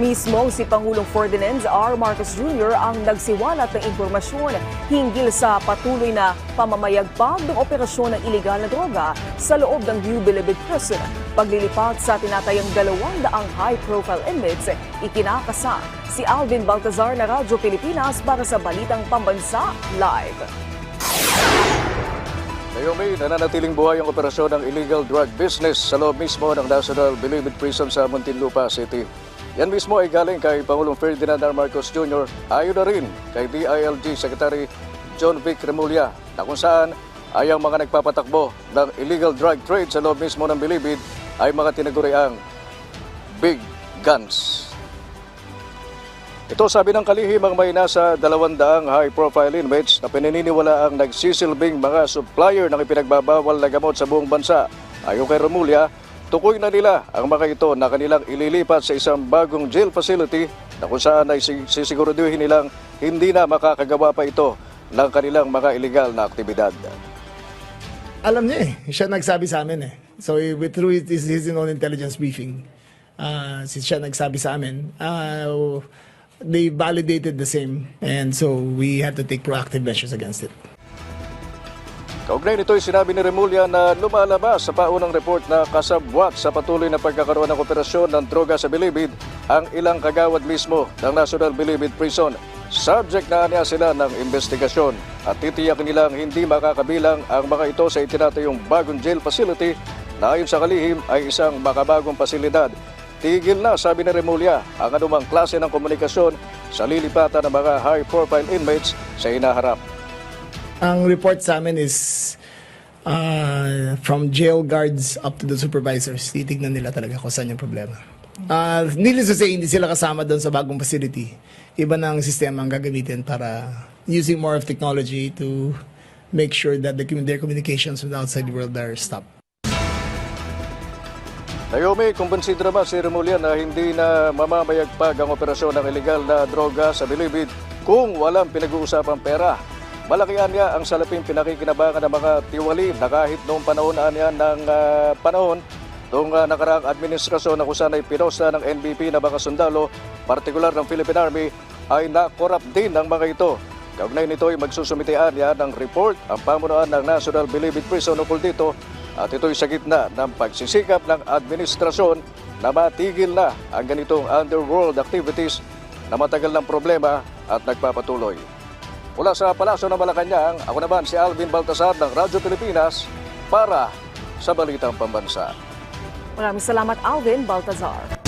Mismong si Pangulong Ferdinand R. Marcos Jr. ang nagsiwalat ng impormasyon hinggil sa patuloy na pamamayagpag ng operasyon ng iligal na droga sa loob ng New Bilibid Prison. Paglilipat sa tinatayang 200 high-profile inmates, ikinakasa si Alvin Baltazar na Radyo Pilipinas para sa Balitang Pambansa Live. Naomi, nananatiling buhay ang operasyon ng illegal drug business sa loob mismo ng National Bilibid Prison sa Muntinlupa City. Yan mismo ay galing kay Pangulong Ferdinand R. Marcos Jr. ayon na rin kay DILG Secretary John Vic Remulla na kung saan ay ang mga nagpapatakbo ng illegal drug trade sa loob mismo ng Bilibid ay mga tinaguriang big guns. Ito sabi ng kalihim ang may nasa 200 high-profile inmates na pinaniniwala ang nagsisilbing mga supplier ng ipinagbabawal na gamot sa buong bansa. Ayon kay Remulla, tukoy na nila ang mga ito na kanilang ililipat sa isang bagong jail facility na kung saan ay sisiguraduhin nilang hindi na makakagawa pa ito ng kanilang mga illegal na aktibidad. Alam niya siya nagsabi sa amin So through his own intelligence briefing, siya nagsabi sa amin, they validated the same, and so we had to take proactive measures against it. Kaugnay nito'y sinabi ni Remulla na lumalabas sa paunang report na kasabwat sa patuloy na pagkakaroon ng operasyon ng droga sa Bilibid ang ilang kagawad mismo ng National Bilibid Prison. Subject na niya sila ng investigasyon at titiyak nilang hindi makakabilang ang mga ito sa itinatayong bagong jail facility na ayon sa kalihim ay isang makabagong pasilidad. Tigil na, sabi ni Remulla, ang anumang klase ng komunikasyon sa lilipatan ng mga high-profile inmates sa hinaharap. Ang report sa amin is from jail guards up to the supervisors. Titignan nila talaga kung saan yung problema. Needless to say, hindi sila kasama doon sa bagong facility. Iba na ang sistema ang gagamitin para using more of technology to make sure that their communications with the outside world are stopped. Naomi, kumbensido naman si Remulla na hindi na mamamayagpag ang operasyon ng illegal na droga sa Bilibid kung walang pinag-uusapang pera. Malakihan niya ang salaping pinakikinabangan ng mga tiwali na kahit noong panahon noong nakaraang administrasyon na kung saan ay pinosa ng NBP na mga sundalo, partikular ng Philippine Army, ay nakorap din ng mga ito. Kaugnay nito ay magsusumitian niya ng report ang pamunuan ng National Bilibid Prison ukol dito. At ito'y sa gitna ng pagsisikap ng administrasyon na matigil na ang ganitong underworld activities na matagal ng problema at nagpapatuloy. Mula sa Palasyo ng Malacanang, ako naman si Alvin Baltazar ng Radyo Pilipinas para sa Balitang Pambansa. Maraming salamat, Alvin Baltazar.